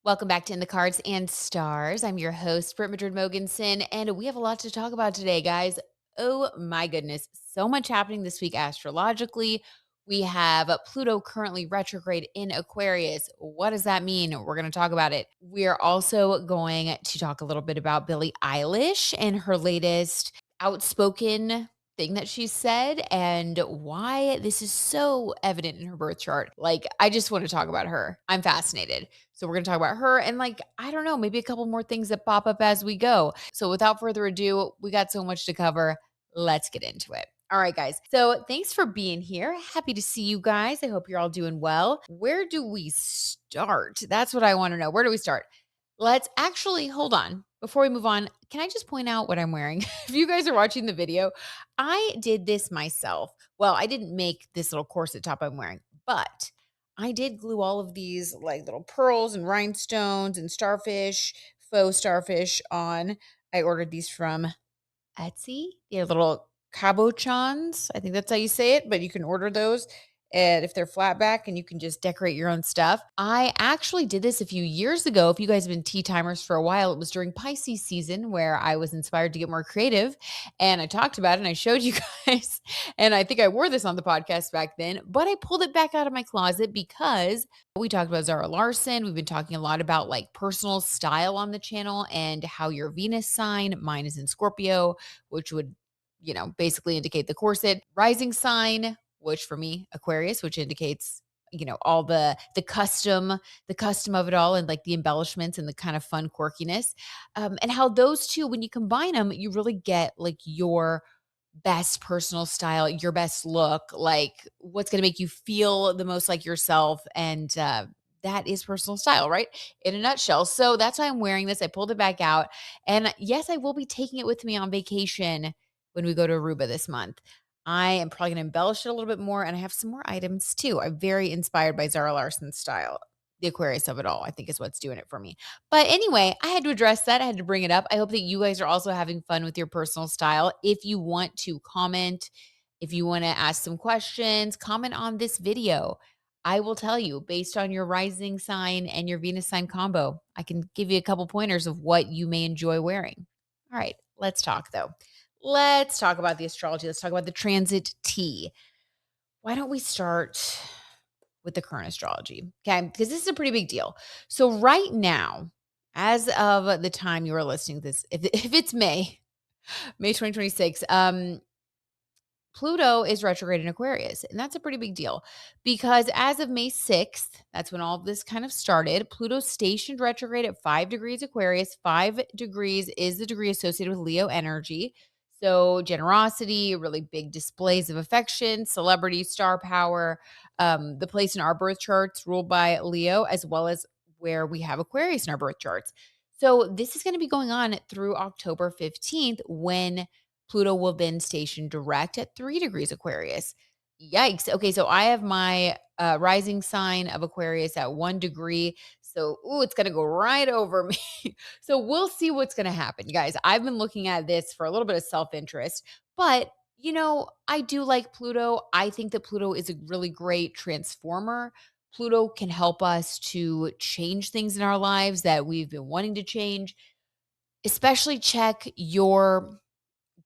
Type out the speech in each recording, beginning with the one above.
Welcome back to In the Cards and Stars. I'm your host, Britt Madrid Mogensen, and we have a lot to talk about today, guys. Oh my goodness, so much happening this week astrologically. We have Pluto currently retrograde in Aquarius. What does that mean? We're going to talk about it. We are also going to talk a little bit about Billie Eilish and her latest outspoken thing that she said and why this is so evident in her birth chart. Like, I just want to talk about her. I'm fascinated. So we're going to talk about her and I don't know, maybe a couple more things that pop up as we go. So without further ado, we got so much to cover. Let's get into it. All right, guys. So thanks for being here. Happy to see you guys. I hope you're all doing well. Where do we start? That's what I want to know. Where do we start? Let's actually hold on. Before we move on, can I just point out what I'm wearing? If you guys are watching the video, I did this myself. Well, I didn't make this little corset top I'm wearing, but I did glue all of these like little pearls and rhinestones and starfish, faux starfish on. I ordered these from Etsy. They're little cabochons. I think that's how you say it, but you can order those. And if they're flat back and you can just decorate your own stuff. I actually did this a few years ago. If you guys have been tea timers for a while, it was during Pisces season where I was inspired to get more creative. And I talked about it and I showed you guys. And I think I wore this on the podcast back then, but I pulled it back out of my closet because we talked about Zara Larson. We've been talking a lot about like personal style on the channel and how your Venus sign, mine is in Scorpio, which would, basically indicate the corset, rising sign, which for me, Aquarius, which indicates, all the custom of it all and like the embellishments and the kind of fun quirkiness. And how those two, when you combine them, you really get like your best personal style, your best look, like what's going to make you feel the most like yourself. And that is personal style, right? In a nutshell. So that's why I'm wearing this. I pulled it back out. And yes, I will be taking it with me on vacation when we go to Aruba this month. I am probably going to embellish it a little bit more. And I have some more items too. I'm very inspired by Zara Larson's style. The Aquarius of it all, I think, is what's doing it for me. But anyway, I had to address that. I had to bring it up. I hope that you guys are also having fun with your personal style. If you want to comment, if you want to ask some questions, comment on this video. I will tell you based on your rising sign and your Venus sign combo, I can give you a couple pointers of what you may enjoy wearing. All right, let's talk though. Let's talk about the astrology. Let's talk about the transit T. Why don't we start with the current astrology? Okay, because this is a pretty big deal. So right now, as of the time you are listening to this, if it's May 2026, Pluto is retrograde in Aquarius, and that's a pretty big deal because as of May 6th, that's when all of this kind of started. Pluto stationed retrograde at 5 degrees Aquarius. 5 degrees is the degree associated with Leo energy. So, generosity, really big displays of affection, celebrity, star power, the place in our birth charts ruled by Leo, as well as where we have Aquarius in our birth charts. So, this is going to be going on through October 15th when Pluto will then station direct at 3 degrees Aquarius. Yikes. Okay, so I have my rising sign of Aquarius at 1 degree. So, it's going to go right over me. So, we'll see what's going to happen. Guys, I've been looking at this for a little bit of self interest, but I do like Pluto. I think that Pluto is a really great transformer. Pluto can help us to change things in our lives that we've been wanting to change, especially check your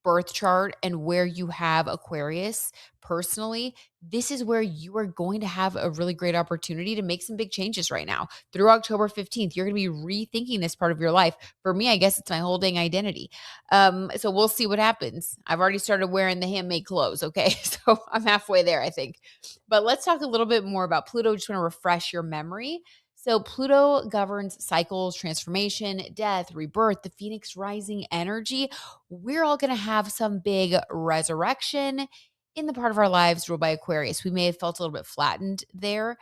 birth chart and where you have Aquarius personally. This is where you are going to have a really great opportunity to make some big changes right now. Through October 15th, you're going to be rethinking this part of your life. For me, I guess it's my whole dang identity. So we'll see what happens. I've already started wearing the handmade clothes. Okay. So I'm halfway there, I think. But let's talk a little bit more about Pluto. Just want to refresh your memory. So Pluto governs cycles, transformation, death, rebirth, the Phoenix rising energy. We're all going to have some big resurrection in the part of our lives ruled by Aquarius. We may have felt a little bit flattened there.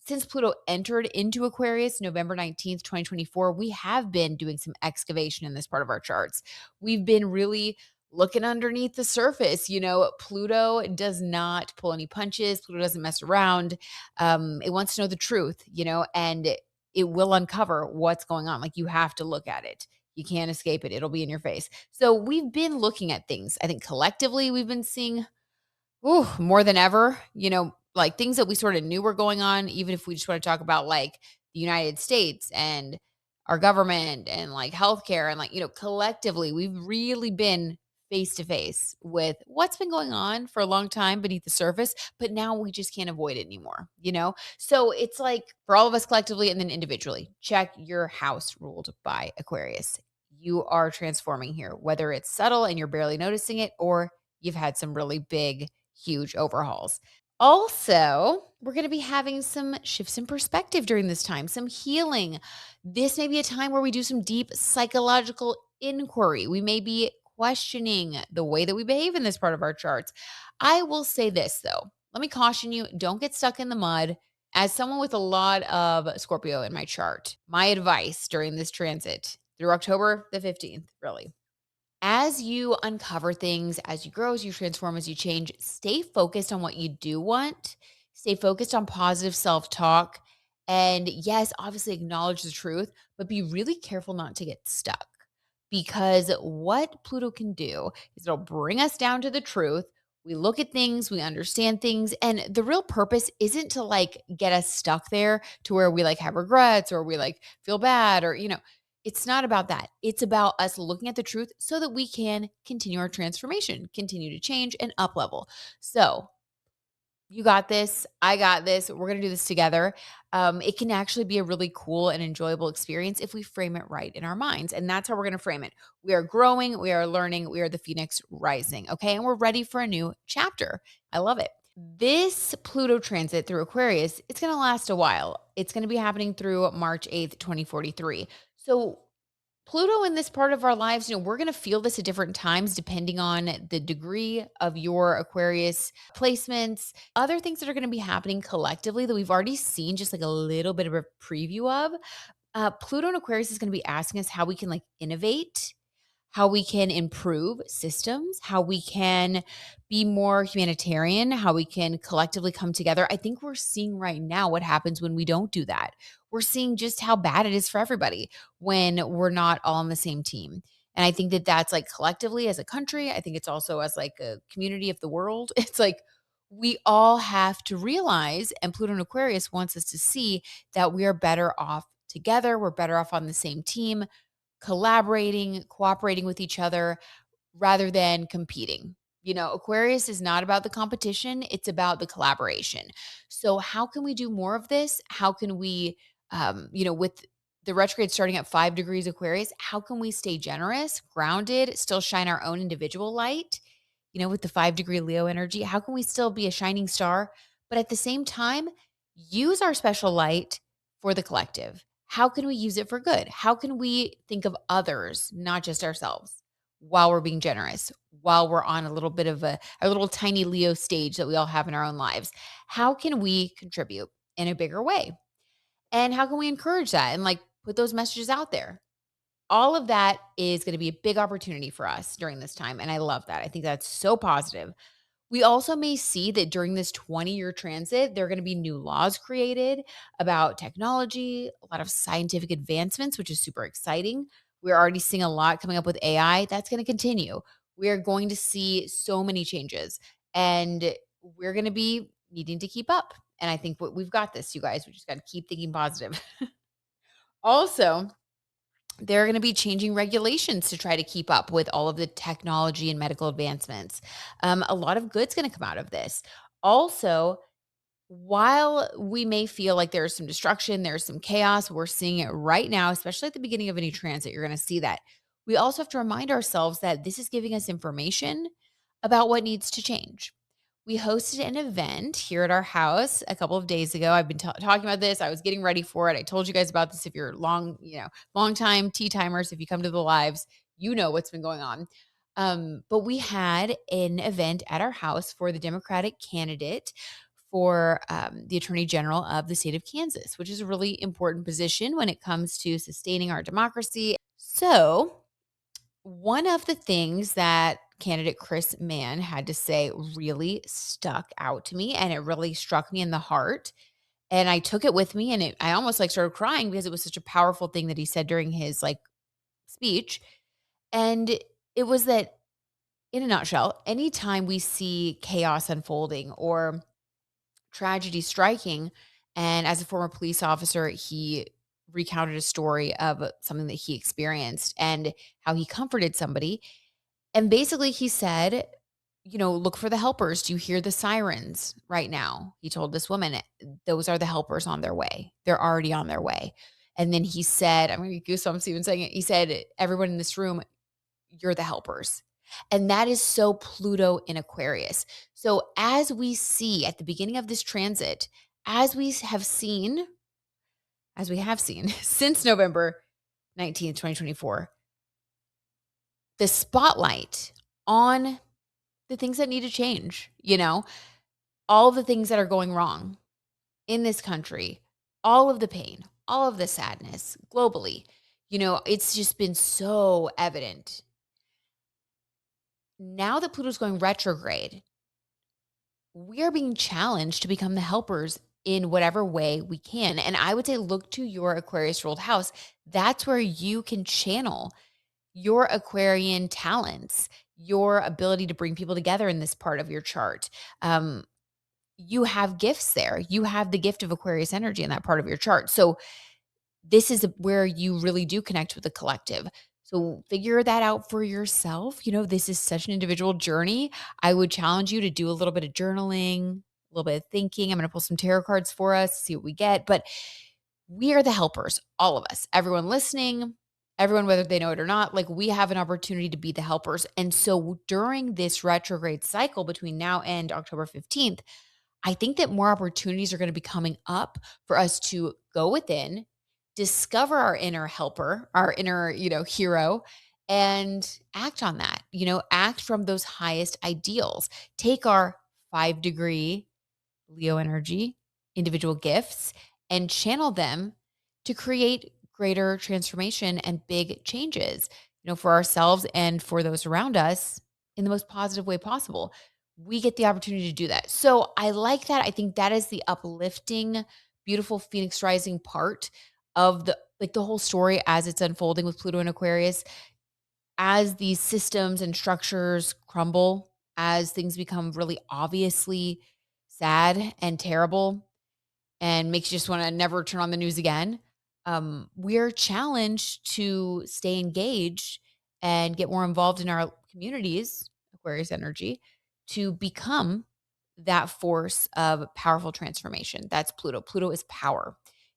Since Pluto entered into Aquarius November 19th, 2024, we have been doing some excavation in this part of our charts. We've been really looking underneath the surface. Pluto does not pull any punches. Pluto doesn't mess around. It wants to know the truth, and it will uncover what's going on. Like, you have to look at it. You can't escape it. It'll be in your face. So we've been looking at things. I think collectively we've been seeing more than ever, like things that we sort of knew were going on, even if we just want to talk about like the United States and our government and like healthcare and like, collectively, we've really been face to face with what's been going on for a long time beneath the surface, but now we just can't avoid it anymore? So it's like for all of us collectively and then individually, check your house ruled by Aquarius. You are transforming here, whether it's subtle and you're barely noticing it, or you've had some really big, huge overhauls. Also, we're going to be having some shifts in perspective during this time, some healing. This may be a time where we do some deep psychological inquiry. We may be questioning the way that we behave in this part of our charts. I will say this though. Let me caution you, don't get stuck in the mud. As someone with a lot of Scorpio in my chart, my advice during this transit through October the 15th, really, as you uncover things, as you grow, as you transform, as you change, stay focused on what you do want. Stay focused on positive self talk. And yes, obviously acknowledge the truth, but be really careful not to get stuck. Because what Pluto can do is it'll bring us down to the truth. We look at things, we understand things, and the real purpose isn't to like get us stuck there to where we like have regrets or we like feel bad or it's not about that. It's about us looking at the truth so that we can continue our transformation, continue to change and up level. So, you got this. I got this. We're going to do this together. It can actually be a really cool and enjoyable experience if we frame it right in our minds. And that's how we're going to frame it. We are growing, we are learning, we are the phoenix rising. Okay. And we're ready for a new chapter. I love it. This Pluto transit through Aquarius, it's going to last a while. It's going to be happening through March 8th, 2043. So Pluto in this part of our lives, we're going to feel this at different times depending on the degree of your Aquarius placements, other things that are going to be happening collectively that we've already seen just like a little bit of a preview of. Pluto and Aquarius is going to be asking us how we can like innovate, how we can improve systems, how we can be more humanitarian, how we can collectively come together. I think we're seeing right now what happens when we don't do that. We're seeing just how bad it is for everybody when we're not all on the same team. And I think that that's like collectively as a country. I think it's also as like a community of the world. It's like we all have to realize, and Pluto and Aquarius wants us to see that we are better off together. We're better off on the same team collaborating, cooperating with each other rather than competing. Aquarius is not about the competition, it's about the collaboration. So, how can we do more of this? How can we, with the retrograde starting at 5 degrees Aquarius, how can we stay generous, grounded, still shine our own individual light? With the 5 degree Leo energy, how can we still be a shining star, but at the same time, use our special light for the collective? How can we use it for good? How can we think of others, not just ourselves, while we're being generous, while we're on a little bit of a little tiny Leo stage that we all have in our own lives? How can we contribute in a bigger way? And how can we encourage that and like put those messages out there? All of that is going to be a big opportunity for us during this time. And I love that. I think that's so positive. We also may see that during this 20-year transit, there are going to be new laws created about technology, a lot of scientific advancements, which is super exciting. We're already seeing a lot coming up with AI. That's going to continue. We are going to see so many changes, and we're going to be needing to keep up. And I think we've got this, you guys. We just got to keep thinking positive. Also, there are going to be changing regulations to try to keep up with all of the technology and medical advancements. A lot of good's going to come out of this. Also, while we may feel like there's some destruction, there's some chaos, we're seeing it right now, especially at the beginning of any transit. You're going to see that. We also have to remind ourselves that this is giving us information about what needs to change. We hosted an event here at our house a couple of days ago. I've been talking about this. I was getting ready for it. I told you guys about this. If you're long time tea timers, if you come to the lives, you know what's been going on. But we had an event at our house for the Democratic candidate for the Attorney General of the state of Kansas, which is a really important position when it comes to sustaining our democracy. So, one of the things that candidate Chris Mann had to say really stuck out to me and it really struck me in the heart. And I took it with me and I almost like started crying because it was such a powerful thing that he said during his like speech. And it was that in a nutshell, anytime we see chaos unfolding or tragedy striking, And as a former police officer, he recounted a story of something that he experienced and how he comforted somebody. And basically, he said, look for the helpers. Do you hear the sirens right now? He told this woman, those are the helpers on their way. They're already on their way. And then he said, I'm going to get goosebumps even saying it. He said, everyone in this room, you're the helpers. And that is so Pluto in Aquarius. So as we see at the beginning of this transit, as we have seen, since November 19th, 2024, the spotlight on the things that need to change, all the things that are going wrong in this country, all of the pain, all of the sadness globally, it's just been so evident. Now that Pluto's going retrograde, we are being challenged to become the helpers in whatever way we can. And I would say, look to your Aquarius ruled house. That's where you can channel your Aquarian talents, your ability to bring people together in this part of your chart. You have gifts there. You have the gift of Aquarius energy in that part of your chart. So this is where you really do connect with the collective. So figure that out for yourself. This is such an individual journey. I would challenge you to do a little bit of journaling, a little bit of thinking. I'm going to pull some tarot cards for us, see what we get. But we are the helpers, all of us, everyone listening, everyone, whether they know it or not, like we have an opportunity to be the helpers. And so during this retrograde cycle between now and October 15th, I think that more opportunities are going to be coming up for us to go within, discover our inner helper, our inner, hero, and act on that, act from those highest ideals. Take our 5-degree Leo energy, individual gifts, and channel them to create greater transformation and big changes, for ourselves and for those around us in the most positive way possible. We get the opportunity to do that. So I like that. I think that is the uplifting, beautiful Phoenix rising part of the whole story as it's unfolding with Pluto and Aquarius. As these systems and structures crumble, as things become really obviously sad and terrible and makes you just want to never turn on the news again, we're challenged to stay engaged and get more involved in our communities, Aquarius energy, to become that force of powerful transformation. That's Pluto. Pluto is power.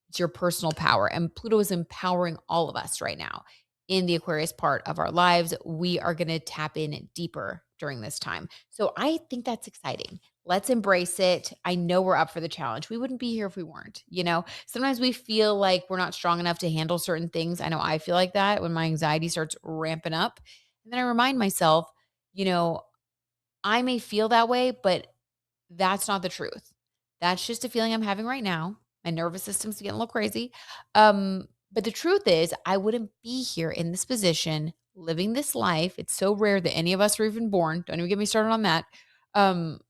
It's your personal power. And Pluto is empowering all of us right now in the Aquarius part of our lives. We are going to tap in deeper during this time. So I think that's exciting. Let's embrace it. I know we're up for the challenge. We wouldn't be here if we weren't, Sometimes we feel like we're not strong enough to handle certain things. I know I feel like that when my anxiety starts ramping up. And then I remind myself, you know, I may feel that way, but that's not the truth. That's just a feeling I'm having right now. My nervous system's getting a little crazy. But the truth is, I wouldn't be here in this position, living this life. It's so rare that any of us were even born. Don't even get me started on that. Um,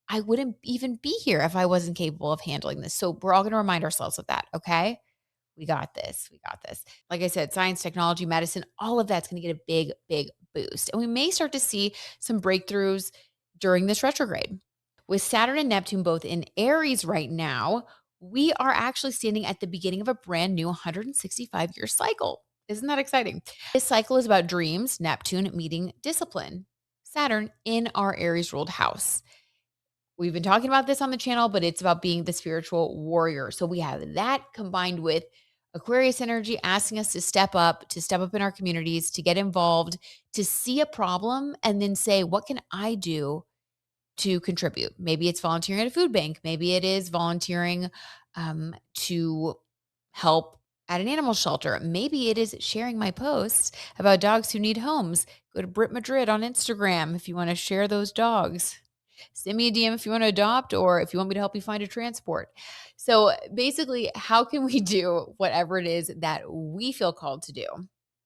I wouldn't even be here if I wasn't capable of handling this. So we're all going to remind ourselves of that. Okay. We got this. We got this. Like I said, science, technology, medicine, all of that's going to get a big, big boost. And we may start to see some breakthroughs during this retrograde. With Saturn and Neptune both in Aries right now, we are actually standing at the beginning of a brand new 165-year cycle. Isn't that exciting? This cycle is about dreams, Neptune meeting discipline, Saturn in our Aries ruled house. We've been talking about this on the channel, but it's about being the spiritual warrior. So we have that combined with Aquarius energy asking us to step up in our communities, to get involved, to see a problem and then say, what can I do to contribute? Maybe it's volunteering at a food bank. Maybe it is volunteering to help at an animal shelter. Maybe it is sharing my posts about dogs who need homes. Go to Brit Madrid on Instagram if you want to share those dogs. Send me a DM if you want to adopt or if you want me to help you find a transport. So basically, how can we do whatever it is that we feel called to do?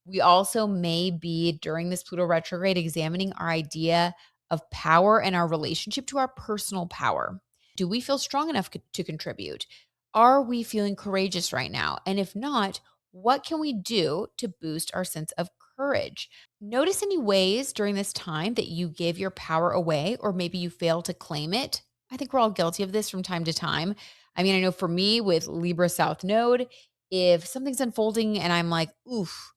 We also may be during this Pluto retrograde examining our idea of power and our relationship to our personal power. Do we feel strong enough to contribute? Are we feeling courageous right now? And if not, what can we do to boost our sense of courage? Notice any ways during this time that you give your power away or maybe you fail to claim it. I think we're all guilty of this from time to time. I mean, I know for me with Libra South Node, if something's unfolding and I'm like, oof,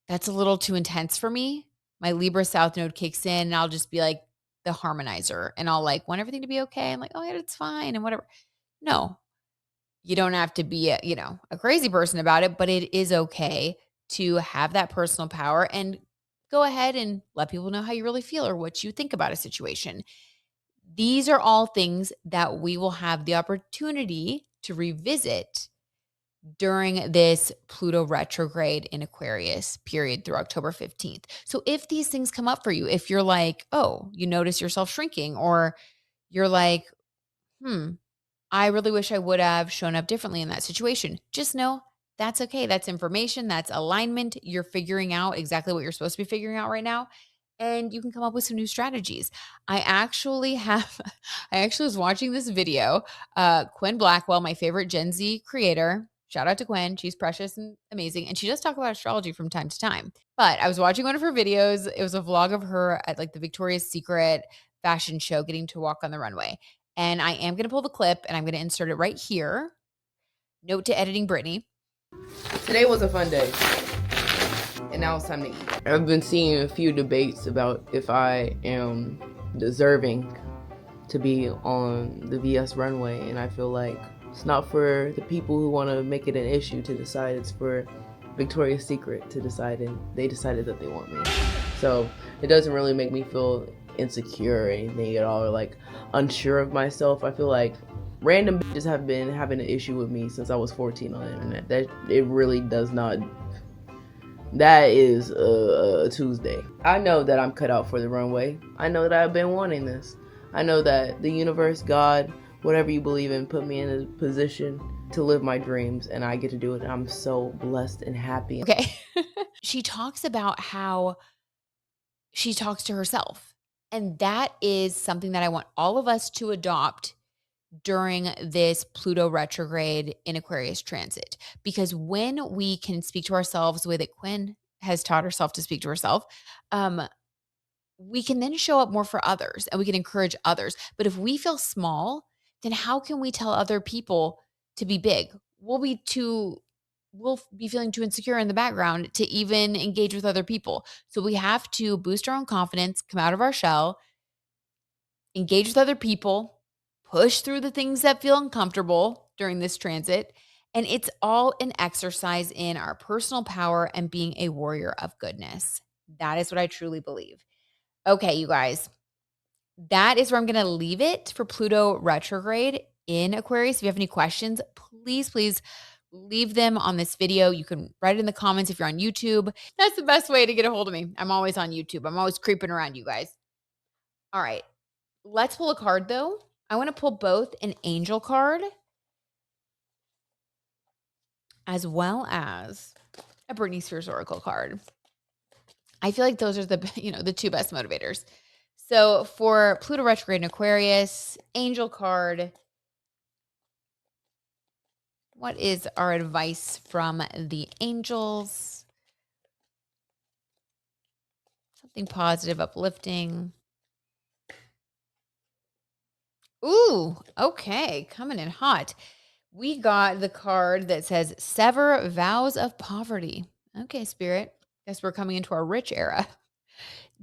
that's a little too intense for me, my Libra South Node kicks in and I'll just be like the harmonizer and I'll like want everything to be okay. I'm like, oh, yeah, it's fine and whatever. No, you don't have to be a crazy person about it, but it is okay to have that personal power and go ahead and let people know how you really feel or what you think about a situation. These are all things that we will have the opportunity to revisit during this Pluto retrograde in Aquarius period through October 15th. So if these things come up for you, if you're like, oh, you notice yourself shrinking, or you're like, I really wish I would have shown up differently in that situation, just know that's okay. That's information, that's alignment. You're figuring out exactly what you're supposed to be figuring out right now. And you can come up with some new strategies. I actually have, I actually was watching this video. Quinn Blackwell, my favorite Gen Z creator, shout out to Quinn. She's precious and amazing. And she does talk about astrology from time to time. But I was watching one of her videos. It was a vlog of her at like the Victoria's Secret fashion show, getting to walk on the runway. And I am going to pull the clip and I'm going to insert it right here. Note to editing Brittany. Today was a fun day, and now it's time to eat. I've been seeing a few debates about if I am deserving to be on the VS runway, and I feel like it's not for the people who want to make it an issue to decide. It's for Victoria's Secret to decide, and they decided that they want me. So it doesn't really make me feel insecure or anything at all, or like unsure of myself. I feel like random bitches have been having an issue with me since I was 14 on the internet. That it really does not. That is a Tuesday. I know that I'm cut out for the runway. I know that I've been wanting this. I know that the universe, God, whatever you believe in, put me in a position to live my dreams, and I get to do it. And I'm so blessed and happy. Okay. She talks about how she talks to herself. And that is something that I want all of us to adopt during this Pluto retrograde in Aquarius transit. Because when we can speak to ourselves the way that Quinn has taught herself to speak to herself, we can then show up more for others and we can encourage others. But if we feel small, then how can we tell other people to be big? We'll be feeling too insecure in the background to even engage with other people. So we have to boost our own confidence, come out of our shell, engage with other people, push through the things that feel uncomfortable during this transit. And it's all an exercise in our personal power and being a warrior of goodness. That is what I truly believe. Okay, you guys, that is where I'm going to leave it for Pluto retrograde in Aquarius. If you have any questions, please leave them on this video. You can write it in the comments if you're on YouTube. That's the best way to get a hold of me. I'm always on YouTube. I'm always creeping around you guys. All right. Let's pull a card though. I want to pull both an angel card as well as a Britney Spears oracle card. I feel like those are the two best motivators. So for Pluto retrograde in Aquarius, angel card, what is our advice from the angels? Something positive, uplifting. Ooh, okay, coming in hot. We got the card that says Sever Vows of Poverty. Okay, Spirit. Guess we're coming into our rich era.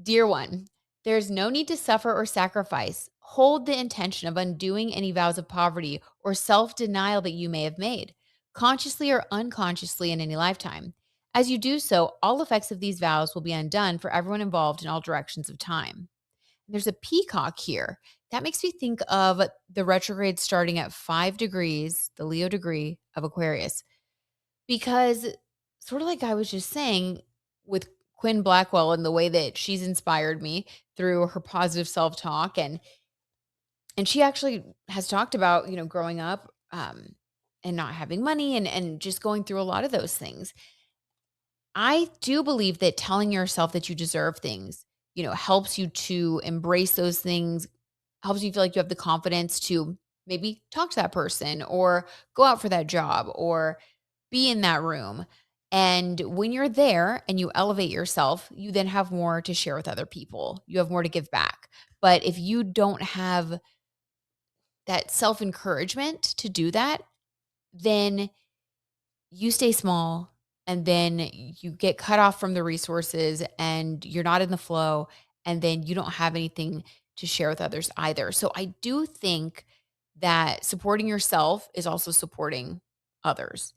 Dear one, there's no need to suffer or sacrifice. Hold the intention of undoing any vows of poverty or self-denial that you may have made, consciously or unconsciously in any lifetime. As you do so, all effects of these vows will be undone for everyone involved in all directions of time. There's a peacock here. That makes me think of the retrograde starting at 5 degrees, the Leo degree of Aquarius. Because sort of like I was just saying with Quinn Blackwell and the way that she's inspired me through her positive self-talk and she actually has talked about, growing up and not having money and just going through a lot of those things. I do believe that telling yourself that you deserve things, helps you to embrace those things, helps you feel like you have the confidence to maybe talk to that person or go out for that job or be in that room. And when you're there and you elevate yourself, you then have more to share with other people. You have more to give back. But if you don't have that self-encouragement to do that, then you stay small and then you get cut off from the resources and you're not in the flow and then you don't have anything to share with others either. So I do think that supporting yourself is also supporting others.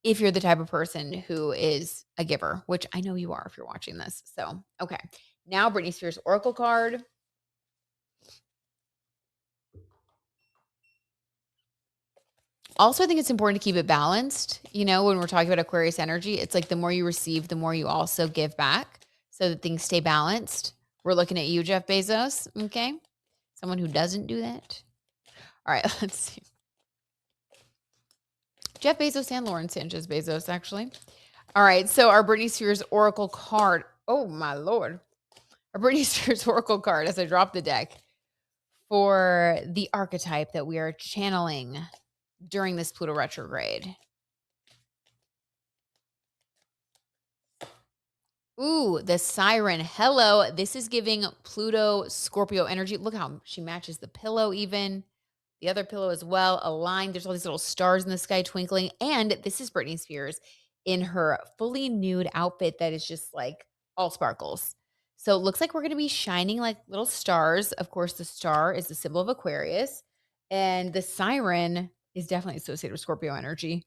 If you're the type of person who is a giver, which I know you are if you're watching this. So, okay. Now Britney Spears Oracle card. Also, I think it's important to keep it balanced. You know, when we're talking about Aquarius energy, it's like the more you receive, the more you also give back so that things stay balanced. We're looking at you, Jeff Bezos. Okay. Someone who doesn't do that. All right. Let's see. Jeff Bezos and Lauren Sanchez Bezos, actually. All right. So, our Britney Spears Oracle card. Oh, my Lord. Our Britney Spears Oracle card as I drop the deck for the archetype that we are channeling during this Pluto retrograde. Ooh, the siren. Hello. This is giving Pluto Scorpio energy. Look how she matches the pillow even. The other pillow as well, aligned. There's all these little stars in the sky twinkling. And this is Britney Spears in her fully nude outfit that is just like all sparkles. So it looks like we're going to be shining like little stars. Of course, the star is the symbol of Aquarius. And the siren is definitely associated with Scorpio energy,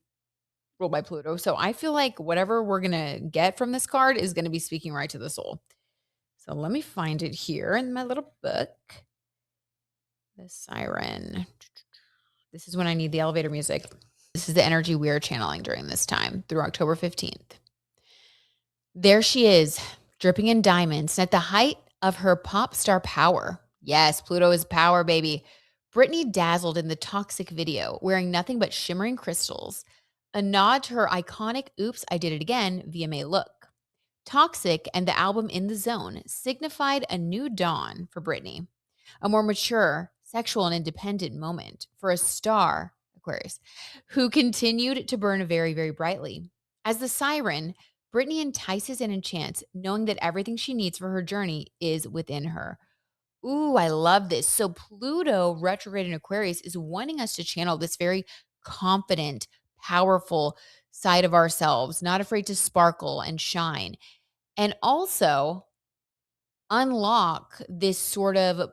ruled by Pluto. So I feel like whatever we're going to get from this card is going to be speaking right to the soul. So let me find it here in my little book. The siren. This is when I need the elevator music. This is the energy we are channeling during this time through October 15th. There she is, dripping in diamonds at the height of her pop star power. Yes, Pluto is power, baby. Britney dazzled in the Toxic video, wearing nothing but shimmering crystals, a nod to her iconic Oops, I Did It Again VMA look. Toxic and the album In the Zone signified a new dawn for Britney, a more mature, sexual, and independent moment for a star, Aquarius, who continued to burn very, very brightly. As the siren, Britney entices and enchants, knowing that everything she needs for her journey is within her. Ooh, I love this. So Pluto retrograde in Aquarius is wanting us to channel this very confident, powerful side of ourselves, not afraid to sparkle and shine. And also unlock this sort of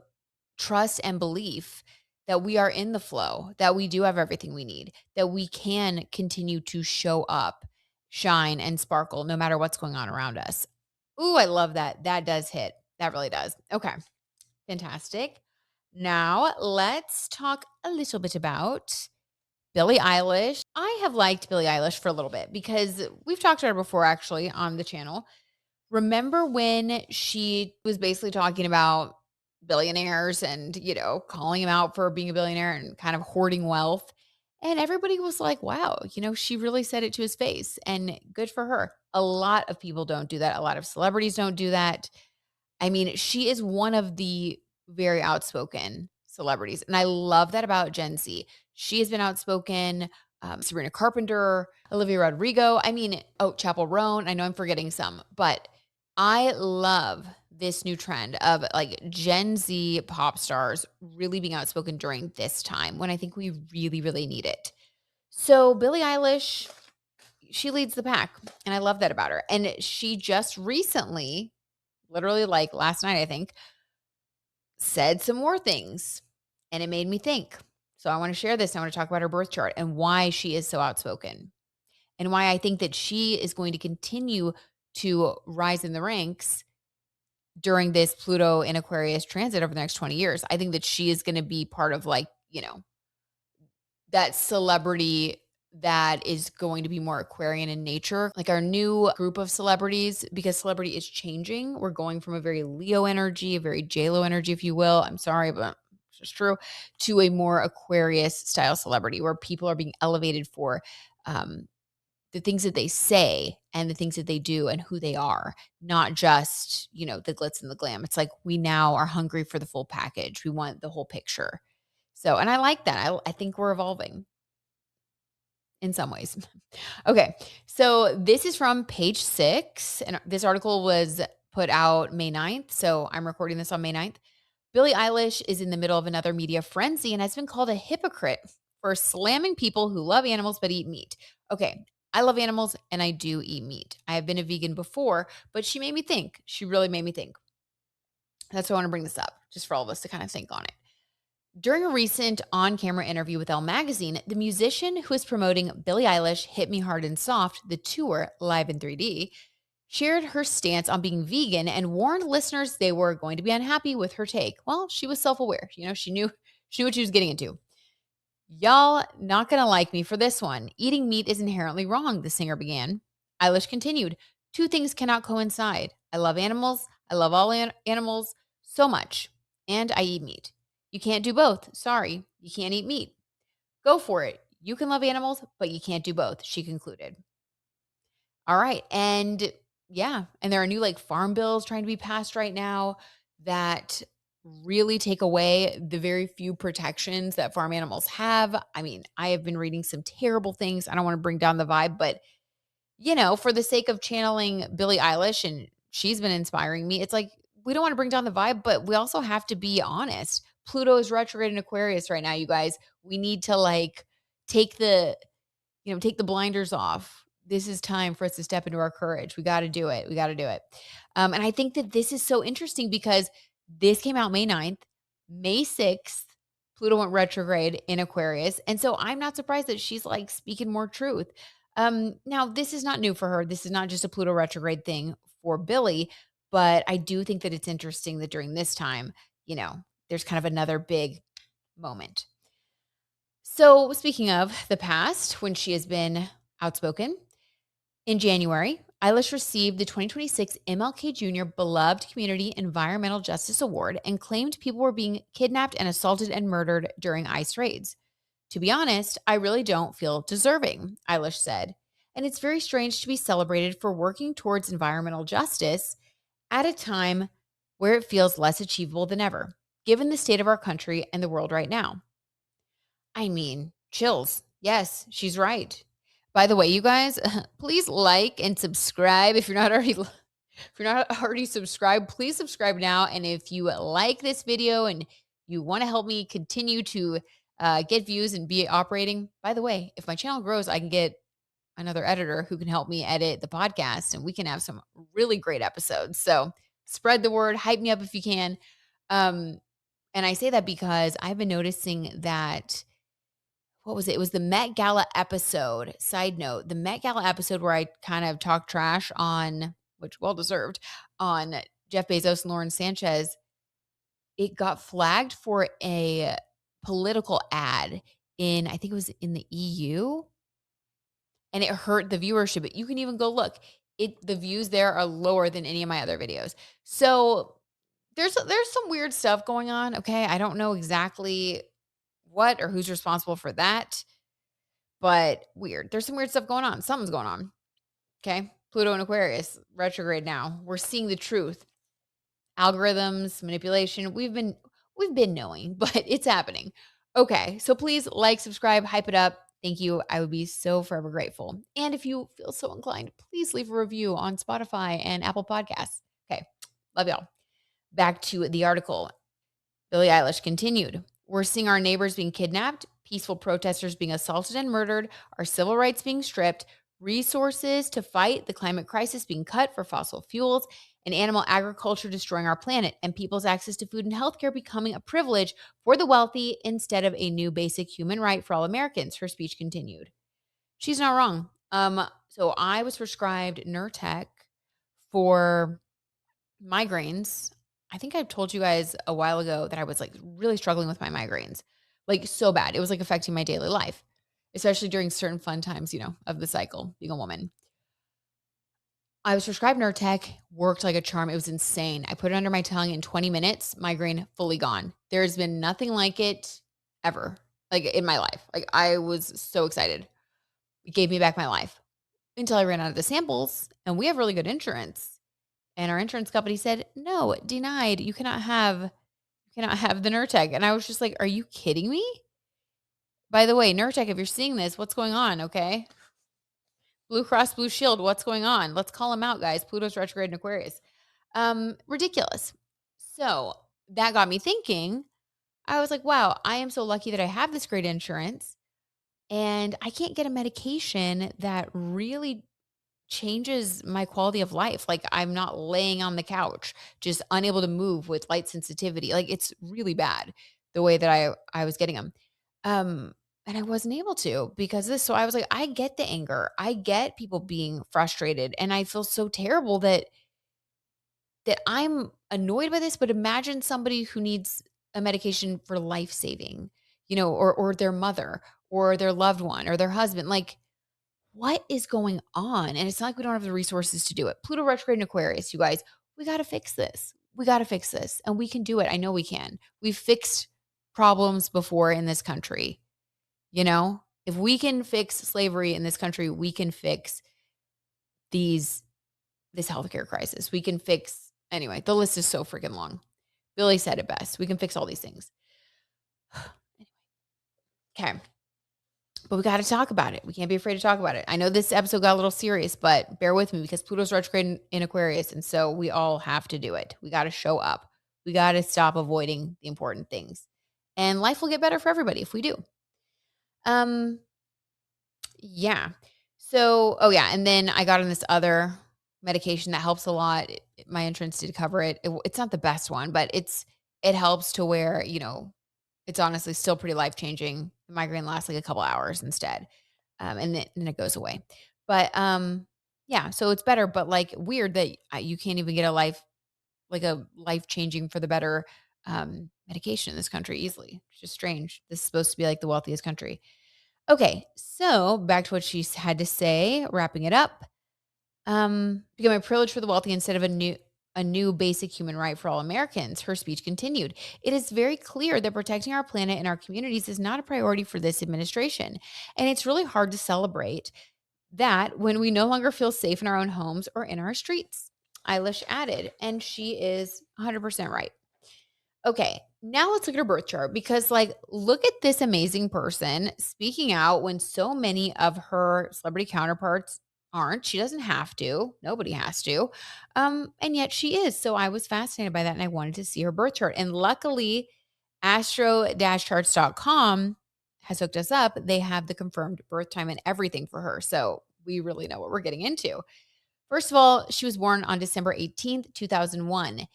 trust and belief that we are in the flow, that we do have everything we need, that we can continue to show up, shine, and sparkle no matter what's going on around us. Ooh, I love that. That does hit. That really does. Okay. Fantastic. Now let's talk a little bit about Billie Eilish. I have liked Billie Eilish for a little bit because we've talked about her before actually on the channel. Remember when she was basically talking about billionaires and, you know, calling him out for being a billionaire and kind of hoarding wealth? And everybody was like, wow, you know, she really said it to his face and good for her. A lot of people don't do that. A lot of celebrities don't do that. I mean, she is one of the very outspoken celebrities. And I love that about Gen Z. She has been outspoken. Sabrina Carpenter, Olivia Rodrigo. I mean, oh, Chapel Roan. I know I'm forgetting some, but I love this new trend of like Gen Z pop stars really being outspoken during this time when I think we really, really need it. So Billie Eilish, she leads the pack, and I love that about her. And she just recently, literally like last night, I think, said some more things, and it made me think. So I want to share this. I want to talk about her birth chart and why she is so outspoken and why I think that she is going to continue to rise in the ranks during this Pluto in Aquarius transit over the next 20 years. I think that she is going to be part of like, you know, that celebrity that is going to be more Aquarian in nature, like our new group of celebrities, because celebrity is changing. We're going from a very Leo energy, a very J-Lo energy, if you will. I'm sorry, but it's just true, to a more Aquarius style celebrity where people are being elevated for the things that they say and the things that they do and who they are, not just, you know, the glitz and the glam. It's like we now are hungry for the full package. We want the whole picture. So, and I like that. I think we're evolving in some ways. Okay. So this is from Page 6. And this article was put out May 9th. So I'm recording this on May 9th. Billie Eilish is in the middle of another media frenzy and has been called a hypocrite for slamming people who love animals but eat meat. Okay, I love animals and I do eat meat. I have been a vegan before, but she made me think. She really made me think. That's why I want to bring this up, just for all of us to kind of think on it. During a recent on camera interview with Elle Magazine, the musician who is promoting Billie Eilish Hit Me Hard and Soft, the tour live in 3D, shared her stance on being vegan and warned listeners they were going to be unhappy with her take. Well, she was self-aware. She knew what she was getting into. Y'all not gonna like me for this one. Eating meat is inherently wrong, the singer began. Eilish continued, two things cannot coincide. I love animals. I love all animals so much. And I eat meat. You can't do both. Sorry, you can't eat meat. Go for it. You can love animals, but you can't do both, she concluded. All right. And yeah, and there are new like farm bills trying to be passed right now that really take away the very few protections that farm animals have. I mean, I have been reading some terrible things. I don't want to bring down the vibe, but for the sake of channeling Billie Eilish and she's been inspiring me, it's like we don't want to bring down the vibe, but we also have to be honest. Pluto is retrograde in Aquarius right now, you guys. We need to like take the take the blinders off. This is time for us to step into our courage. We got to do it. We got to do it. And I think that this is so interesting because this came out May 9th, May 6th. Pluto went retrograde in Aquarius. And so I'm not surprised that she's like speaking more truth. Now, this is not new for her. This is not just a Pluto retrograde thing for Billie, but I do think that it's interesting that during this time, there's kind of another big moment. So, speaking of the past, when she has been outspoken, in January, Eilish received the 2026 MLK Jr. Beloved Community Environmental Justice Award and claimed people were being kidnapped and assaulted and murdered during ICE raids. To be honest, I really don't feel deserving, Eilish said. And it's very strange to be celebrated for working towards environmental justice at a time where it feels less achievable than ever, given the state of our country and the world right now. I mean, chills. Yes, she's right. By the way, you guys, please like and subscribe if you're not already subscribed, please subscribe now. And if you like this video and you want to help me continue to get views and be operating, by the way, if my channel grows, I can get another editor who can help me edit the podcast and we can have some really great episodes. So spread the word, hype me up if you can. And I say that because I've been noticing that what was it? It was the Met Gala episode. Side note, the Met Gala episode where I kind of talked trash on, which well deserved, on Jeff Bezos and Lauren Sanchez. It got flagged for a political ad I think it was in the EU, and it hurt the viewership. But you can even go look. The views there are lower than any of my other videos. So there's some weird stuff going on. Okay, I don't know exactly what or who's responsible for that. But weird. There's some weird stuff going on. Something's going on. Okay. Pluto and Aquarius retrograde now. We're seeing the truth. Algorithms, manipulation. We've been knowing, but it's happening. Okay. So please like, subscribe, hype it up. Thank you. I would be so forever grateful. And if you feel so inclined, please leave a review on Spotify and Apple Podcasts. Okay. Love y'all. Back to the article. Billie Eilish continued. We're seeing our neighbors being kidnapped, peaceful protesters being assaulted and murdered, our civil rights being stripped, resources to fight the climate crisis being cut for fossil fuels, and animal agriculture destroying our planet, and people's access to food and healthcare becoming a privilege for the wealthy instead of a new basic human right for all Americans, her speech continued. She's not wrong. So I was prescribed Nurtec for migraines. I think I told you guys a while ago that I was like really struggling with my migraines, like so bad. It was like affecting my daily life, especially during certain fun times, of the cycle, being a woman. I was prescribed Nurtec, worked like a charm. It was insane. I put it under my tongue in 20 minutes, migraine fully gone. There's been nothing like it ever, like in my life. Like I was so excited. It gave me back my life until I ran out of the samples, and we have really good insurance. And our insurance company said, no, denied. You cannot have the Nurtec. And I was just like, are you kidding me? By the way, Nurtec, if you're seeing this, what's going on? Okay. Blue Cross Blue Shield, what's going on? Let's call them out, guys. Pluto's retrograde in Aquarius. Ridiculous. So that got me thinking. I was like, wow, I am so lucky that I have this great insurance and I can't get a medication that really changes my quality of life. Like I'm not laying on the couch, just unable to move with light sensitivity. Like it's really bad the way that I was getting them. And I wasn't able to because of this. So I was like, I get the anger. I get people being frustrated. And I feel so terrible that I'm annoyed by this, but imagine somebody who needs a medication for life saving, or their mother or their loved one or their husband. Like, what is going on? And it's not like we don't have the resources to do it. Pluto retrograde in Aquarius, you guys, we got to fix this. We got to fix this. And we can do it. I know we can. We've fixed problems before in this country. If we can fix slavery in this country, we can fix these this healthcare crisis. We can fix anyway, the list is so freaking long. Billy said it best. We can fix all these things. Okay. But we got to talk about it. We can't be afraid to talk about it. I know this episode got a little serious, but bear with me because Pluto's retrograde in Aquarius. And so we all have to do it. We got to show up. We got to stop avoiding the important things. And life will get better for everybody if we do. Um, yeah. So, oh yeah. And then I got on this other medication that helps a lot. My insurance did cover it. It's not the best one, but it helps to where, it's honestly still pretty life-changing. The migraine lasts like a couple hours instead, and then it goes away. But, yeah, so it's better, but, like, weird that you can't even get a life-changing for the better, medication in this country easily. It's just strange. This is supposed to be, like, the wealthiest country. Okay, so back to what she had to say, wrapping it up. Become a privilege for the wealthy instead of a new basic human right for all Americans. Her speech continued. It is very clear that protecting our planet and our communities is not a priority for this administration. And it's really hard to celebrate that when we no longer feel safe in our own homes or in our streets. Eilish added, and she is 100% right. Okay, now let's look at her birth chart because, like, look at this amazing person speaking out when so many of her celebrity counterparts aren't. She doesn't have to. Nobody has to. And yet she is. So I was fascinated by that and I wanted to see her birth chart. And luckily, astro-charts.com has hooked us up. They have the confirmed birth time and everything for her. So we really know what we're getting into. First of all, she was born on December 18th, 2001.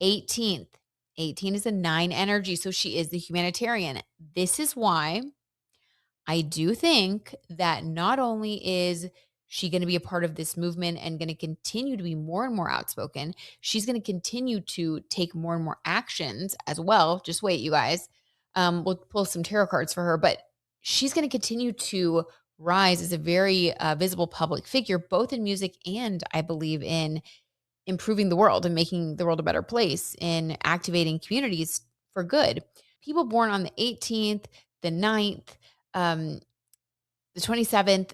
18th. 18 is a 9 energy, so she is the humanitarian. This is why I do think that not only is she going to be a part of this movement and going to continue to be more and more outspoken, she's going to continue to take more and more actions as well. Just wait, you guys. We'll pull some tarot cards for her, but she's going to continue to rise as a very visible public figure, both in music and I believe in improving the world and making the world a better place, in activating communities for good. People born on the 18th, the 9th, the 27th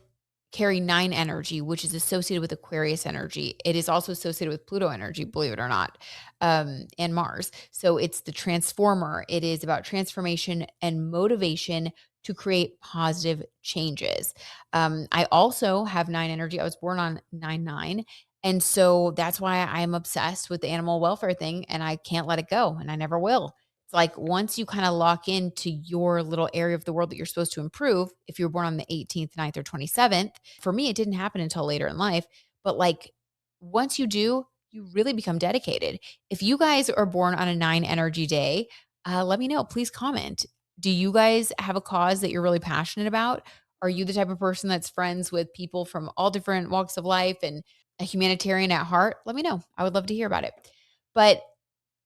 carry 9 energy, which is associated with Aquarius energy. It is also associated with Pluto energy, believe it or not, and Mars. So it's the transformer. It is about transformation and motivation to create positive changes. I also have 9 energy. I was born on 9/9. And so that's why I am obsessed with the animal welfare thing and I can't let it go and I never will. It's like once you kind of lock into your little area of the world that you're supposed to improve, if you were born on the 18th, 9th, or 27th, for me, it didn't happen until later in life. But like once you do, you really become dedicated. If you guys are born on a 9 energy day, let me know. Please comment. Do you guys have a cause that you're really passionate about? Are you the type of person that's friends with people from all different walks of life and a humanitarian at heart? Let me know. I would love to hear about it. But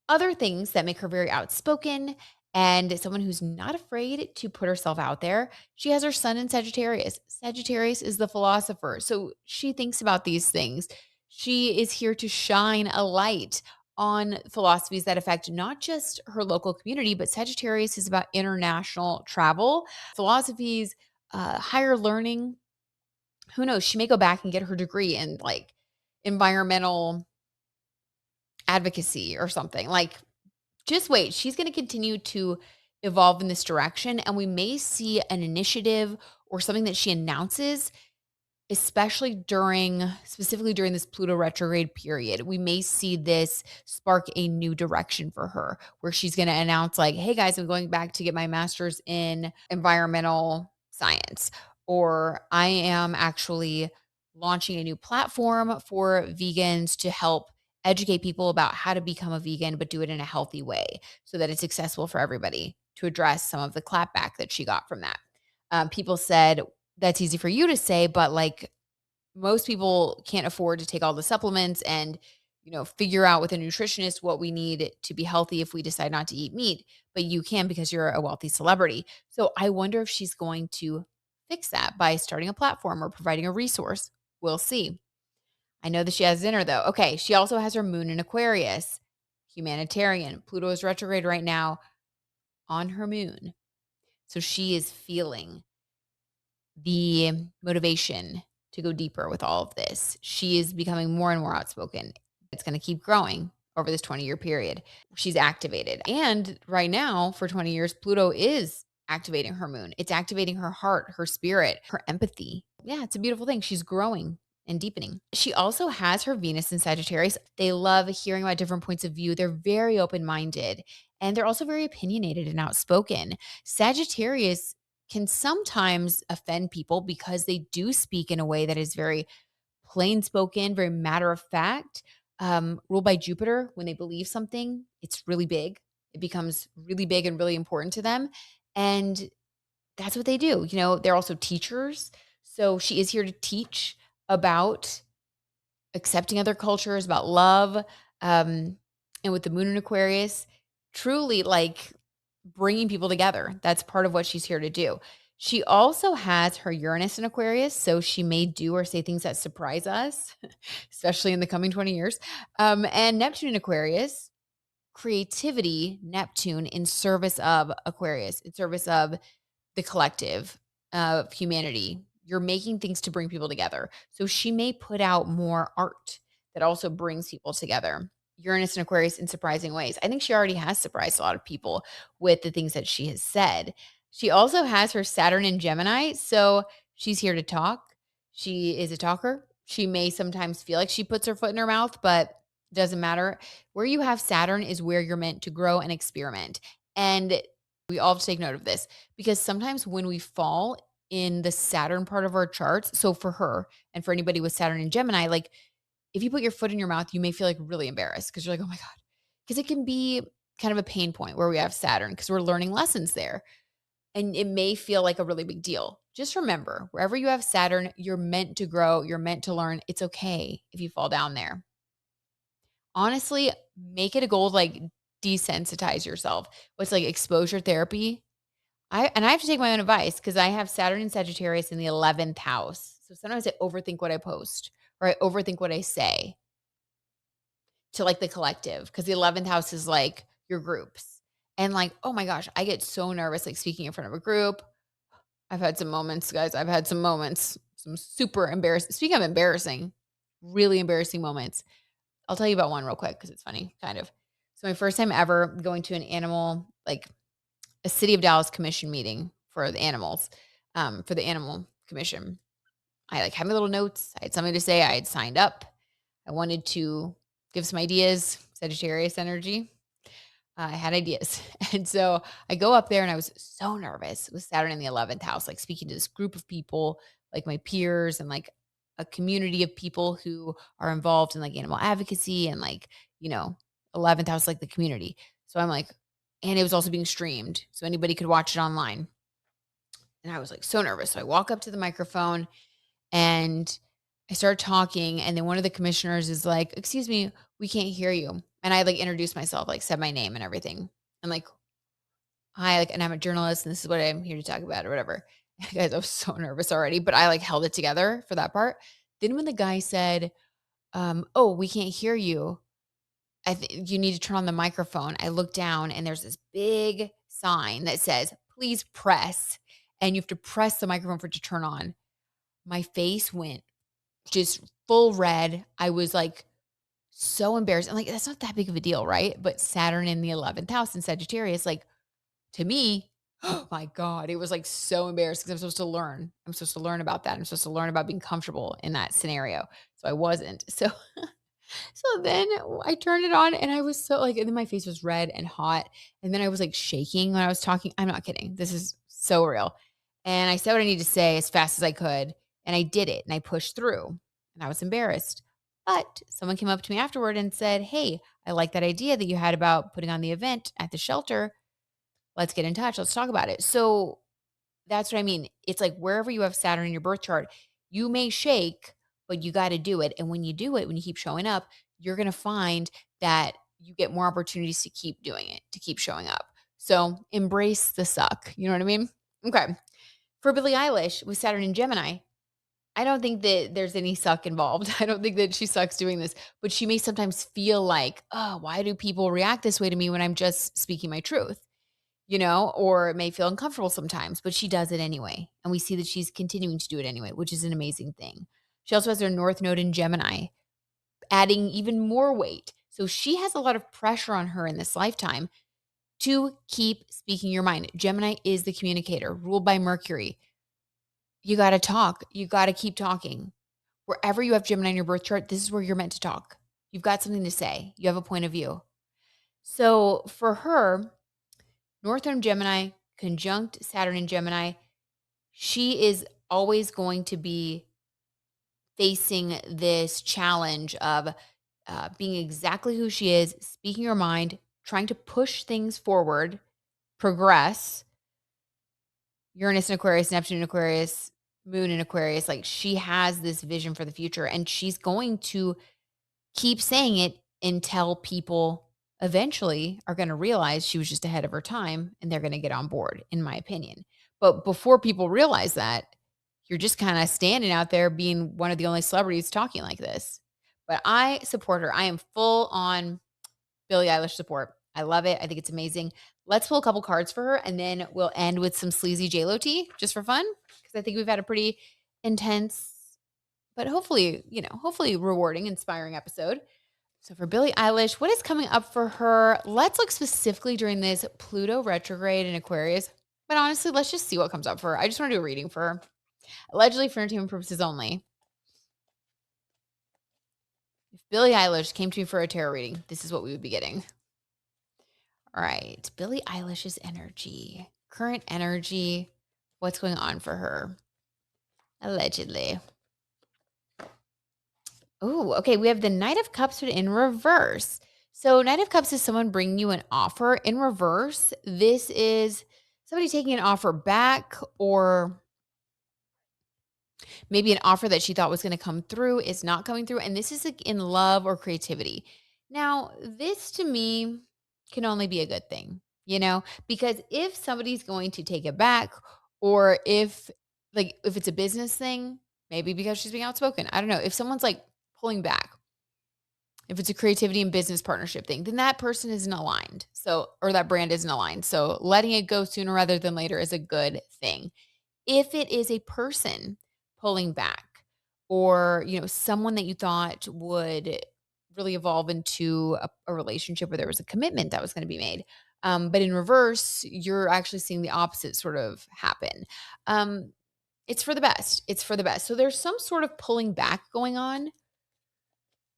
other things that make her very outspoken and someone who's not afraid to put herself out there. She has her sun in Sagittarius. Sagittarius is the philosopher. So she thinks about these things. She is here to shine a light on philosophies that affect not just her local community, but Sagittarius is about international travel, philosophies, higher learning. Who knows? She may go back and get her degree in like environmental advocacy or something. Like, just wait. She's going to continue to evolve in this direction. And we may see an initiative or something that she announces especially specifically during this Pluto retrograde period. We may see this spark a new direction for her where she's going to announce, like, hey guys, I'm going back to get my master's in environmental science, or I am actually launching a new platform for vegans to help educate people about how to become a vegan, but do it in a healthy way so that it's accessible for everybody, to address some of the clapback that she got from that. People said, that's easy for you to say, but like most people can't afford to take all the supplements and, figure out with a nutritionist what we need to be healthy if we decide not to eat meat, but you can because you're a wealthy celebrity. So I wonder if she's going to fix that by starting a platform or providing a resource. We'll see. I know that she has dinner though. Okay, she also has her moon in Aquarius, humanitarian. Pluto is retrograde right now on her moon. So she is feeling the motivation to go deeper with all of this. She is becoming more and more outspoken. It's going to keep growing over this 20-year period. She's activated. And right now, for 20 years, Pluto is activating her moon. It's activating her heart, her spirit, her empathy. Yeah, it's a beautiful thing. She's growing and deepening. She also has her Venus in Sagittarius. They love hearing about different points of view. They're very open minded and they're also very opinionated and outspoken. Sagittarius can sometimes offend people because they do speak in a way that is very plain spoken, very matter of fact. Ruled by Jupiter, when they believe something, it's really big. It becomes really big and really important to them. And that's what they do. They're also teachers. So she is here to teach about accepting other cultures, about love. And with the moon in Aquarius, truly like bringing people together. That's part of what she's here to do. She also has her Uranus in Aquarius, so she may do or say things that surprise us, especially in the coming 20 years. And Neptune in Aquarius, creativity, Neptune in service of Aquarius, in service of the collective of humanity. You're making things to bring people together. So she may put out more art that also brings people together. Uranus and Aquarius in surprising ways. I think she already has surprised a lot of people with the things that she has said. She also has her Saturn in Gemini. So she's here to talk. She is a talker. She may sometimes feel like she puts her foot in her mouth, but it doesn't matter. Where you have Saturn is where you're meant to grow and experiment. And we all have to take note of this because sometimes when we fall in the Saturn part of our charts, so for her and for anybody with Saturn and Gemini, like if you put your foot in your mouth, you may feel like really embarrassed because you're like, oh my God. Because it can be kind of a pain point where we have Saturn because we're learning lessons there. And it may feel like a really big deal. Just remember, wherever you have Saturn, you're meant to grow, you're meant to learn. It's okay if you fall down there. Honestly, make it a goal to like desensitize yourself. What's like exposure therapy? I have to take my own advice because I have Saturn and Sagittarius in the 11th house. So sometimes I overthink what I post or I overthink what I say to like the collective because the 11th house is like your groups. And like, oh my gosh, I get so nervous like speaking in front of a group. I've had some moments, guys. I've had some moments, some super embarrassing. Speaking of embarrassing, really embarrassing moments. I'll tell you about one real quick because it's funny, kind of. So my first time ever going to an animal, like a City of Dallas commission meeting for the animals, for the animal commission. I like had my little notes. I had something to say. I had signed up. I wanted to give some ideas, Sagittarius energy. I had ideas. And so I go up there and I was so nervous with Saturn in the 11th house, like speaking to this group of people, like my peers and like a community of people who are involved in like animal advocacy and like, 11th house, like the community. So I'm like, and it was also being streamed. So anybody could watch it online. And I was like so nervous. So I walk up to the microphone and I start talking. And then one of the commissioners is like, excuse me, we can't hear you. And I like introduced myself, like said my name and everything. I'm like, hi, like, and I'm a journalist and this is what I'm here to talk about or whatever. Guys, I was so nervous already, but I like held it together for that part. Then when the guy said, oh, we can't hear you. You need to turn on the microphone. I look down and there's this big sign that says, please press. And you have to press the microphone for it to turn on. My face went just full red. I was like so embarrassed. I'm like, that's not that big of a deal, right? But Saturn in the 11th house in Sagittarius, like to me, Oh my God. It was like so embarrassed because I'm supposed to learn. I'm supposed to learn about that. I'm supposed to learn about being comfortable in that scenario. So I wasn't. So so then I turned it on and I was so like, and then my face was red and hot. And then I was like shaking when I was talking. I'm not kidding. This is so real. And I said what I needed to say as fast as I could. And I did it and I pushed through and I was embarrassed. But someone came up to me afterward and said, "Hey, I like that idea that you had about putting on the event at the shelter. Let's get in touch. Let's talk about it." So that's what I mean. It's like wherever you have Saturn in your birth chart, you may shake, but you got to do it. And when you do it, when you keep showing up, you're going to find that you get more opportunities to keep doing it, to keep showing up. So embrace the suck. You know what I mean? Okay. For Billie Eilish with Saturn in Gemini, I don't think that there's any suck involved. I don't think that she sucks doing this, but she may sometimes feel like, oh, why do people react this way to me when I'm just speaking my truth? Or it may feel uncomfortable sometimes, but she does it anyway. And we see that she's continuing to do it anyway, which is an amazing thing. She also has her North Node in Gemini, adding even more weight. So she has a lot of pressure on her in this lifetime to keep speaking your mind. Gemini is the communicator, ruled by Mercury. You got to talk. You got to keep talking. Wherever you have Gemini in your birth chart, this is where you're meant to talk. You've got something to say. You have a point of view. So for her, Northern Gemini, conjunct Saturn in Gemini, she is always going to be facing this challenge of being exactly who she is, speaking her mind, trying to push things forward, progress. Uranus in Aquarius, Neptune in Aquarius, Moon in Aquarius. Like she has this vision for the future and she's going to keep saying it until people eventually are going to realize she was just ahead of her time and they're going to get on board, in my opinion. But before people realize that, you're just kind of standing out there being one of the only celebrities talking like this. But I support her. I am full on Billie Eilish support. I love it. I think it's amazing. Let's pull a couple cards for her and then we'll end with some sleazy JLo tea just for fun. Because I think we've had a pretty intense, but hopefully rewarding, inspiring episode. So for Billie Eilish, what is coming up for her? Let's look specifically during this Pluto retrograde in Aquarius. But honestly, let's just see what comes up for her. I just want to do a reading for her. Allegedly for entertainment purposes only. If Billie Eilish came to me for a tarot reading, this is what we would be getting. All right. Billie Eilish's energy. Current energy. What's going on for her? Allegedly. Oh, okay. We have the Knight of Cups in reverse. So Knight of Cups is someone bringing you an offer. In reverse, this is somebody taking an offer back, or maybe an offer that she thought was going to come through is not coming through. And this is like in love or creativity. Now, this to me can only be a good thing, because if somebody's going to take it back, or if it's a business thing, maybe because she's being outspoken. I don't know. If someone's like pulling back, if it's a creativity and business partnership thing, then that person isn't aligned. Or that brand isn't aligned. So letting it go sooner rather than later is a good thing. If it is a person pulling back, or, someone that you thought would really evolve into a relationship where there was a commitment that was going to be made. But in reverse, you're actually seeing the opposite sort of happen. It's for the best. It's for the best. So there's some sort of pulling back going on.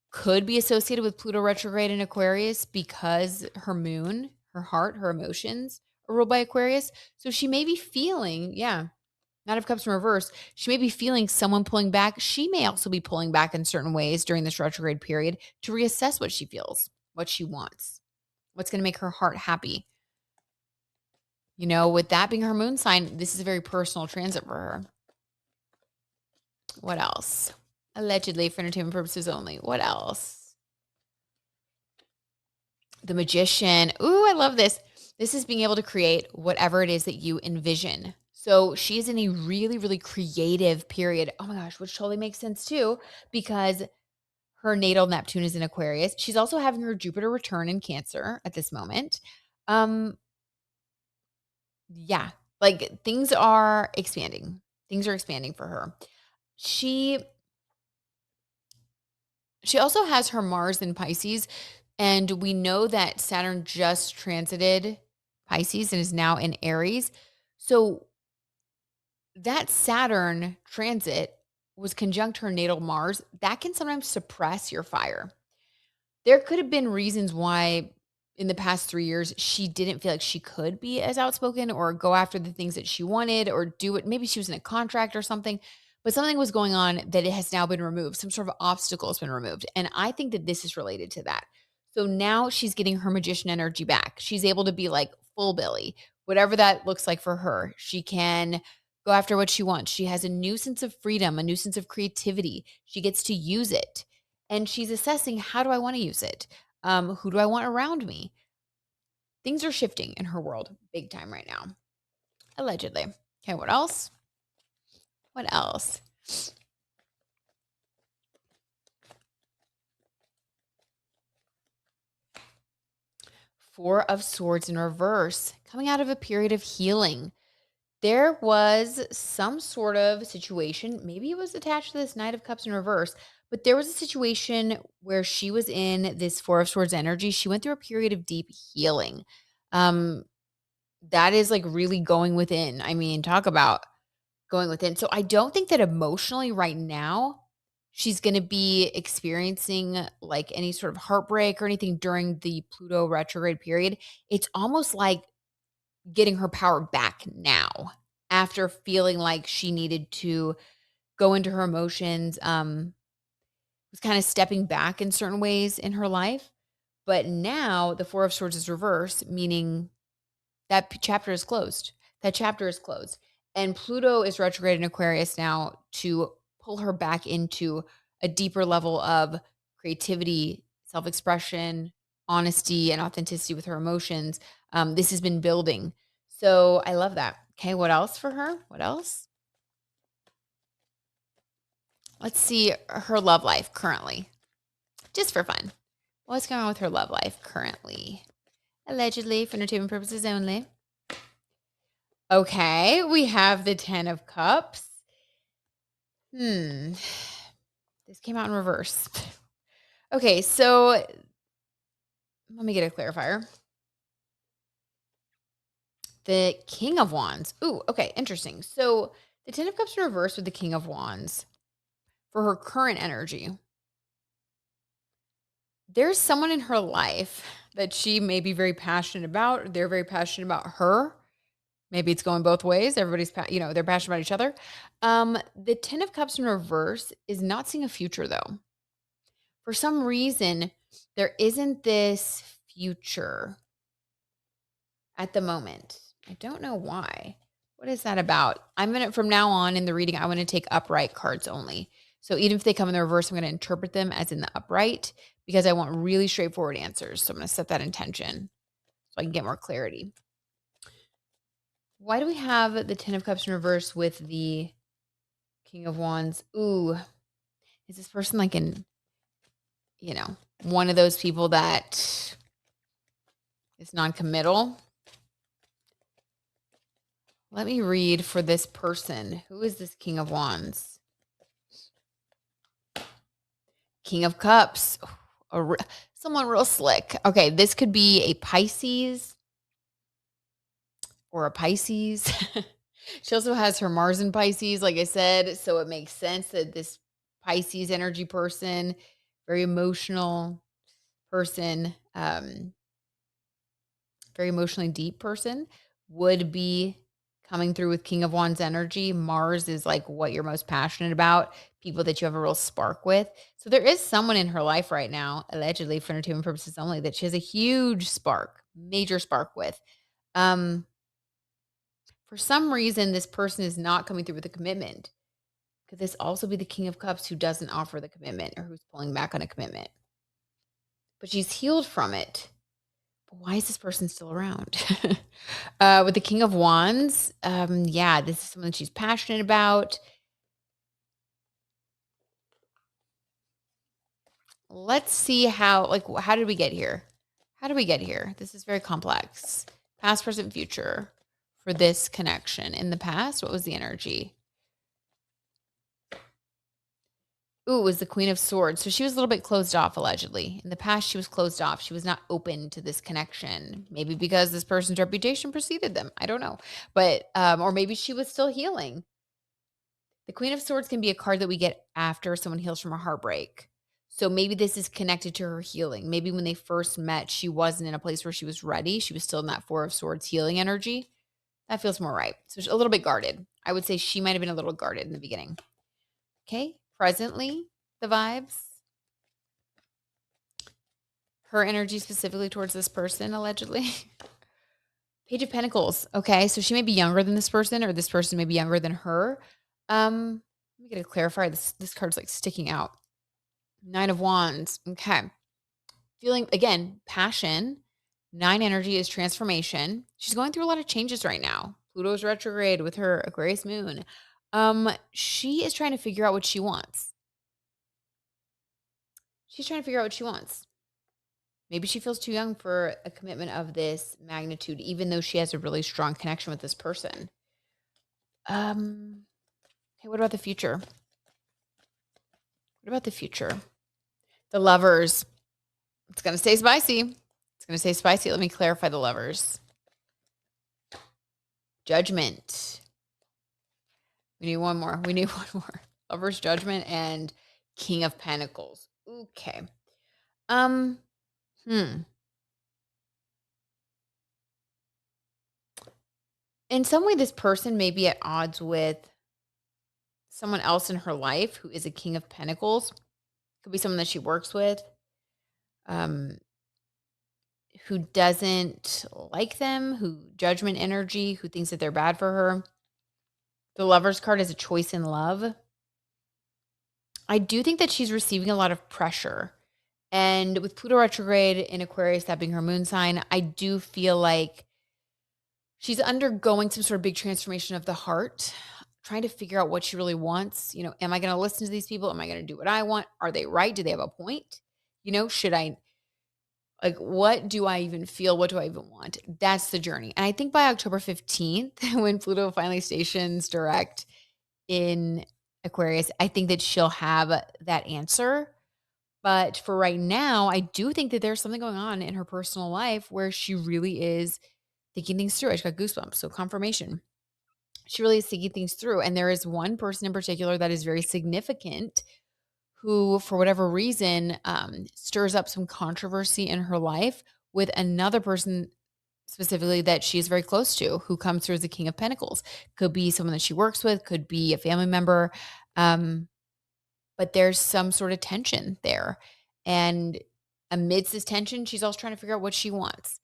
Could be associated with Pluto retrograde in Aquarius because her moon, her heart, her emotions are ruled by Aquarius. So she may be feeling, Knight of Cups in reverse, she may be feeling someone pulling back. She may also be pulling back in certain ways during this retrograde period to reassess what she feels, what she wants, what's going to make her heart happy. With that being her moon sign, this is a very personal transit for her. What else? Allegedly for entertainment purposes only. What else? The Magician. Ooh, I love this. This is being able to create whatever it is that you envision. So she's in a really, really creative period. Oh my gosh, which totally makes sense too, because her natal Neptune is in Aquarius. She's also having her Jupiter return in Cancer at this moment. Like things are expanding. Things are expanding for her. She also has her Mars in Pisces, and we know that Saturn just transited Pisces and is now in Aries. So that Saturn transit was conjunct her natal Mars. That can sometimes suppress your fire. There could have been reasons why in the past 3 years she didn't feel like she could be as outspoken or go after the things that she wanted or do it. Maybe she was in a contract or something, but something was going on that it has now been removed. Some sort of obstacle has been removed. And I think that this is related to that. So now she's getting her magician energy back. She's able to be like full Billy, whatever that looks like for her. She can go after what she wants. She has a new sense of freedom, a new sense of creativity. She gets to use it. And she's assessing, how do I want to use it? Who do I want around me? Things are shifting in her world big time right now, allegedly. Okay, what else? What else? Four of Swords in reverse, coming out of a period of healing. There was some sort of situation, maybe it was attached to this Knight of Cups in reverse, but there was a situation where she was in this Four of Swords energy. She went through a period of deep healing. Um, that is like really going within. I mean, talk about going within. So I don't think that emotionally right now she's going to be experiencing like any sort of heartbreak or anything during the Pluto retrograde period. It's almost like getting her power back now after feeling like she needed to go into her emotions, was kind of stepping back in certain ways in her life. But now the Four of Swords is reversed, meaning that chapter is closed. That chapter is closed. And Pluto is retrograde in Aquarius now to pull her back into a deeper level of creativity, self expression, honesty, and authenticity with her emotions. This has been building. So I love that. Okay, what else for her? What else? Let's see her love life currently, just for fun. What's going on with her love life currently? Allegedly, for entertainment purposes only. Okay, we have the 10 of Cups. This came out in reverse. Okay, so let me get a clarifier. The King of Wands. Ooh, okay, interesting. So the 10 of Cups in reverse with the King of Wands for her current energy. There's someone in her life that she may be very passionate about. They're very passionate about her. Maybe it's going both ways. Everybody's, they're passionate about each other. The 10 of Cups in reverse is not seeing a future though. For some reason, there isn't this future at the moment. I don't know why. What is that about? From now on in the reading, I want to take upright cards only. So even if they come in the reverse, I'm going to interpret them as in the upright because I want really straightforward answers. So I'm going to set that intention so I can get more clarity. Why do we have the 10 of Cups in reverse with the King of Wands? Ooh, is this person like one of those people that is non-committal? Let me read for this person. Who is this King of Wands? King of Cups. Someone real slick. Okay, this could be a Pisces or a Pisces. She also has her Mars in Pisces, like I said. So it makes sense that this Pisces energy person, very emotional person, very emotionally deep person, would be coming through with King of Wands energy. Mars is like what you're most passionate about, people that you have a real spark with. So there is someone in her life right now, allegedly for entertainment purposes only, that she has a huge spark, major spark with. For some reason, this person is not coming through with a commitment. Could this also be the King of Cups who doesn't offer the commitment or who's pulling back on a commitment? But she's healed from it. But why is this person still around? With the King of Wands, this is something she's passionate about. Let's see how did we get here? How did we get here? This is very complex. Past, present, future for this connection. In the past, what was the energy? Ooh, it was the Queen of Swords. So she was a little bit closed off, allegedly. In the past, she was closed off. She was not open to this connection. Maybe because this person's reputation preceded them. I don't know. But, or maybe she was still healing. The Queen of Swords can be a card that we get after someone heals from a heartbreak. So maybe this is connected to her healing. Maybe when they first met, she wasn't in a place where she was ready. She was still in that Four of Swords healing energy. That feels more right. So she's a little bit guarded. I would say she might have been a little guarded in the beginning. Okay. Presently, the vibes. Her energy specifically towards this person, allegedly. Page of Pentacles. Okay. So she may be younger than this person, or this person may be younger than her. Let me get a clarifier. This card's like sticking out. Nine of Wands. Okay. Feeling, again, passion. Nine energy is transformation. She's going through a lot of changes right now. Pluto's retrograde with her Aquarius moon. She is trying to figure out what she wants. She's trying to figure out what she wants. Maybe she feels too young for a commitment of this magnitude, even though she has a really strong connection with this person. Okay, what about the future? What about the future? The Lovers. It's going to stay spicy. It's going to stay spicy. Let me clarify the Lovers. Judgment. We need one more. Lovers, Judgment, and King of Pentacles. Okay. In some way, this person may be at odds with someone else in her life who is a King of Pentacles. Could be someone that she works with, who doesn't like them, who judgment energy, who thinks that they're bad for her. The Lover's card is a choice in love. I do think that she's receiving a lot of pressure. And with Pluto retrograde in Aquarius, that being her moon sign, I do feel like she's undergoing some sort of big transformation of the heart, trying to figure out what she really wants. You know, am I going to listen to these people? Am I going to do what I want? Are they right? Do they have a point? You know, should I, like, what do I even feel? What do I even want? That's the journey. And I think by October 15th, when Pluto finally stations direct in Aquarius, I think that she'll have that answer. But for right now, I do think that there's something going on in her personal life where she really is thinking things through. I just got goosebumps. So confirmation. She really is thinking things through. And there is one person in particular that is very significant who, for whatever reason, stirs up some controversy in her life with another person specifically that she's very close to, who comes through as the King of Pentacles. Could be someone that she works with, could be a family member. But there's some sort of tension there. And amidst this tension, she's also trying to figure out what she wants.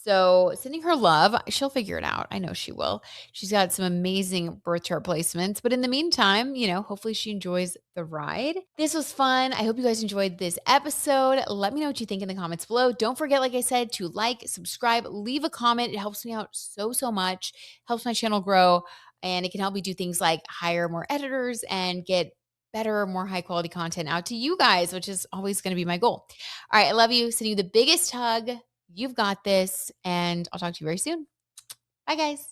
So sending her love, she'll figure it out. I know she will. She's got some amazing birth chart placements. But in the meantime, you know, hopefully she enjoys the ride. This was fun. I hope you guys enjoyed this episode. Let me know what you think in the comments below. Don't forget, like I said, to like, subscribe, leave a comment. It helps me out so much. Helps my channel grow. And it can help me do things like hire more editors and get better, more high quality content out to you guys, which is always going to be my goal. All right. I love you. Sending you the biggest hug. You've got this. And I'll talk to you very soon. Bye, guys.